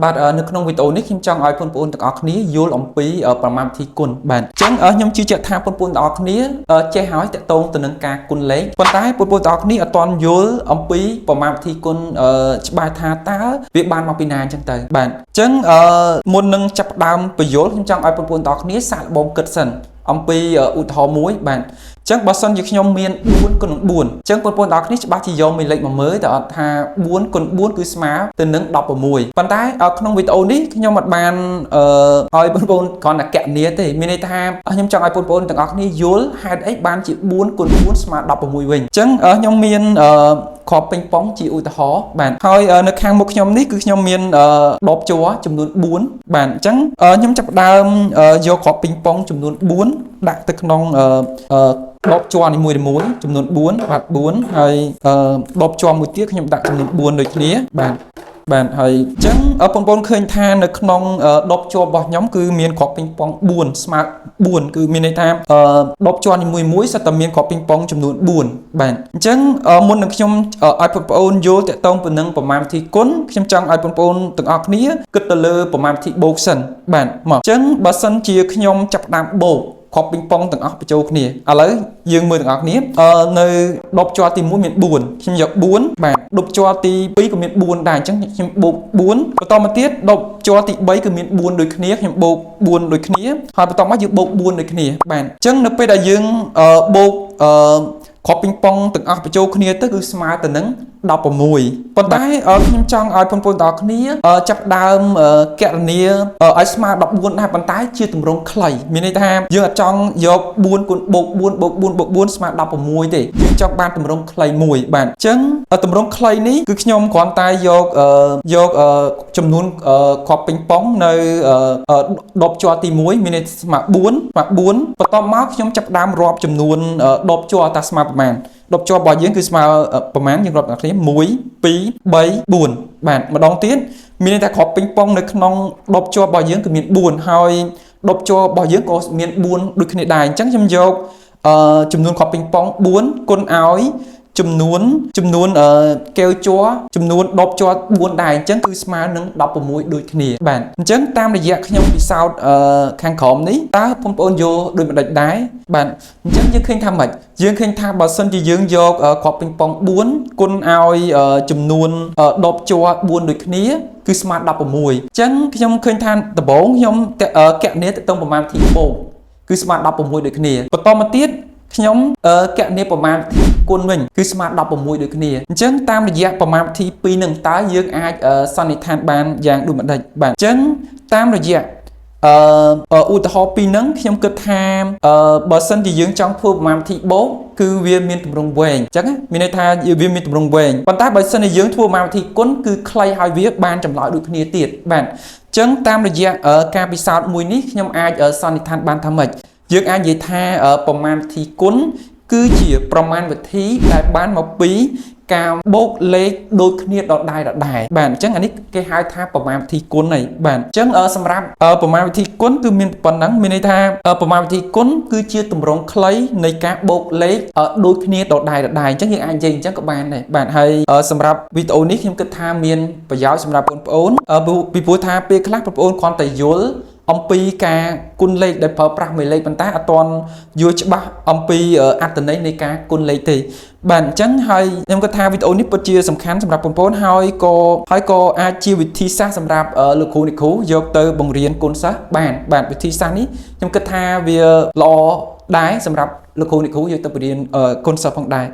បាទនៅក្នុងវីដេអូនេះខ្ញុំចង់ឲ្យបងប្អូនទាំងអស់គ្នាយល់អំពីប្រមាណវិធីគុណបាទអញ្ចឹងខ្ញុំជឿជាក់ថាបងប្អូនទាំងអស់គ្នាចេះហើយតាក់ទងទៅនឹងការគុណលេខប៉ុន្តែបងប្អូនទាំងអស់គ្នាអត់ទាន់យល់អំពីប្រមាណវិធីគុណច្បាស់ថាតើវាបានមកពីណាអញ្ចឹងទៅបាទអញ្ចឹងមុននឹងចាប់ផ្ដើមបញ្យល់ខ្ញុំចង់ឲ្យបងប្អូនទាំងអស់គ្នាសាកល្បងគិតសិនអំពីឧទាហរណ៍មួយបាទអញ្ចឹងបើសិនជាខ្ញុំមាន4គុណ4អញ្ចឹងបងប្អូនទាំងអស់គ្នាច្បាស់ជាយកមេលេខមកមើលតើអត់ថា4គុណ4គឺស្មើទៅនឹង16ប៉ុន្តែក្នុងវីដេអូនេះខ្ញុំអត់បានឲ្យបងប្អូនគ្រាន់តែកណនាទេមានន័យថាខ្ញុំចង់ឲ្យបងប្អូនទាំងអស់គ្នាយល់ហេតុអីបានជា4គុណ4ស្មើ16វិញអញ្ចឹងខ្ញុំមានគ្រាប់ពេញប៉ុងជាឧទាហរណ៍បាទហើយនៅខាងមុខខ្ញុំនេះគឺខ្ញុំមានដបជ័រចំនួន4បាទអញ្ចឹងខ្ញុំចាប់ផ្ដើមយកគ្រាប់ពេញប៉ុងចំនួន4ដាក់ទៅក្នុងដបជ័រនីមួយៗចំនួន4បាទ4ហើយដបជ័រមួយទៀតខ្ញុំដាក់ចំនួន4ដូចគ្នាបាទហើយអញ្ចឹងបងប្អូនឃើញថានៅក្នុងដបជ័ររបស់ខ្ញុំគឺមានគ្រាប់ពេញប៉ុង4ស្មើ4គឺមានន័យថាដបជ័រនីមួយៗសុទ្ធតែមានគ្រាប់ពេញប៉ុងចំនួន4បាទអញ្ចឹងមុននឹងខ្ញុំឲ្យបងប្អូនយល់តាក់ទងទៅនឹងប្រមាណវិធីគុណខ្ញុំចង់ឲ្យបងប្អូនទាំងអស់គ្នាគិតទៅលើប្រមាណវិធីបូកសិនបាទមកអញ្ចឹងបើសិនជាខ្ញុំចាប់ផ្ដើមបូកគ្រាប់ពេញប៉ុងទាំងអស់បញ្ចូលគ្នាឥឡូវយើងមើលទាំងអស់គ្នានៅដបជ័រទី1មាន4ខ្ញុំយក4បាទដបជ័រទី2ក៏មាន4ដែរអញ្ចឹងខ្ញុំបូក4បន្តមកទៀតដបជ័រទី3ក៏មាន4ដូចគ្នាខ្ញុំបូក4ដូចគ្នាហើយបន្តមកយើងបូក4ដូចគ្នាបាទអញ្ចឹងនៅពេលដែលយើងបូកគ្រាប់ពេញប៉ុងទាំងអស់បញ្ចូលគ្នាទៅគឺស្មើទៅនឹង16ប៉ុន្តែខ្ញុំចង់ឲ្យបងប្អូនទាំងអស់គ្នាចាប់ដើមកណនាឲ្យស្មើ14ដែរប៉ុន្តែជាទម្រង់ខ្លីមានន័យថាយើងអត់ចង់យក4គុណបូក4បូក4បូក4ស្មើ16ទេយើងចង់បានទម្រង់ខ្លីមួយបាទអញ្ចឹងទម្រង់ខ្លីនេះគឺខ្ញុំគ្រាន់តែយកចំនួនគ្រាប់ពេញប៉ុងនៅដបជ័រទី1មានន័យស្មើ4បន្តមកខ្ញុំចាប់ដើមរាប់ចំនួនដបជ័រតាស្មើប្រមាណដបជ័ររបស់យើងគឺស្មើប្រមាណយើងរាប់ដល់គ្នា1 2 3 4បាទម្ដងទៀតមានន័យថាគ្រាប់ពេញប៉ុងនៅក្នុងដបជ័ររបស់យើងគឺមាន4ហើយដបជ័ររបស់យើងក៏មាន4ដូចគ្នាដែរអញ្ចឹងខ្ញុំយកចំនួនគ្រាប់ពេញប៉ុង4គុណឲ្យចំនួនកែវជ័រចំនួនដបជ័រ4ដែរអញ្ចឹងគឺស្មើនឹង16ដូចគ្នាបាទអញ្ចឹងតាមរយៈខ្ញុំពិសោធន៍ខាងក្រោមនេះតើបងប្អូនយកដូចម្ដេចដែរបាទអញ្ចឹងយើងឃើញថាម៉េចយើងឃើញថាបើសិនជាយើងយកគ្រាប់ពេញប៉ុង4គុណឲ្យចំនួនដបជ័រ4ដូចគ្នាគឺស្មើ16អញ្ចឹងខ្ញុំឃើញថាដំបូងខ្ញុំកណនាទៅតាមប្រមាណវិធីបូកគឺស្មើ16ដូចគ្នាបន្តមកទៀតខ្ញុំកណនាប្រមាណវិធីគុណវិញគឺស្មើ16ដូចគ្នាអញ្ចឹងតាមរយៈប្រមាណវិធី2នឹងតើយើងអាចសន្និដ្ឋានបានយ៉ាងដូចម្ដេចបាទអញ្ចឹងតាមរយៈឧទាហរណ៍ពីរហ្នឹងខ្ញុំគិតថាបើសិនជាយើងចង់ធ្វើប្រមាណវិធីបូកគឺវាមានទម្រង់វែងអញ្ចឹងមានន័យថាវាមានទម្រង់វែងប៉ុន្តែបើសិនជាយើងធ្វើប្រមាណវិធីគុណគឺខ្លីហើយវាបានចម្លើយដូចគ្នាទៀតបាទអញ្ចឹងតាមរយៈការពិសោធន៍មួយនេះខ្ញុំអាចសន្និដ្ឋានបានថាម៉េចយើងអាចនិយាយថាប្រមាណវិធីគុណគឺជាប្រមាណវិធីដែលបានមកពីការបូកលេខដូចគ្នាដដែលបាទអញ្ចឹងអានេះគេហៅថាប្រមាណវិធីគុណហើយបាទអញ្ចឹងសម្រាប់ប្រមាណវិធីគុណគឺមានប៉ុណ្ណឹងមានន័យថាប្រមាណវិធីគុណគឺជាទម្រង់ខ្លីនៃការបូកលេខដូចគ្នាដដែលអញ្ចឹងយើងអាចនិយាយអញ្ចឹងក៏បានដែរបាទហើយសម្រាប់វីដេអូនេះខ្ញុំគិតថាមានប្រយោជន៍សម្រាប់បងប្អូនពីព្រោះថាពេលខ្លះបងប្អូនគ្រាន់តែយល់អំពីការគុណលេខដែលប្រើប្រាស់មេលេខប៉ុន្តែអត់ទាន់យល់ច្បាស់អំពីអត្ថន័យនៃការគុណលេខទេបាទអញ្ចឹងហើយខ្ញុំគិតថាវីដេអូនេះពិតជាសំខាន់សម្រាប់បងប្អូនហើយក៏អាចជាវិធីសាស្ត្រសម្រាប់លោកគ្រូអ្នកគ្រូយកទៅបង្រៀនគុណសិស្សបាទវិធីសាស្ត្រនេះខ្ញុំគិតថាវាល្អដែរសម្រាប់លោកគ្រូអ្នកគ្រូយកទៅបង្រៀនគុណសិស្សផងដែរ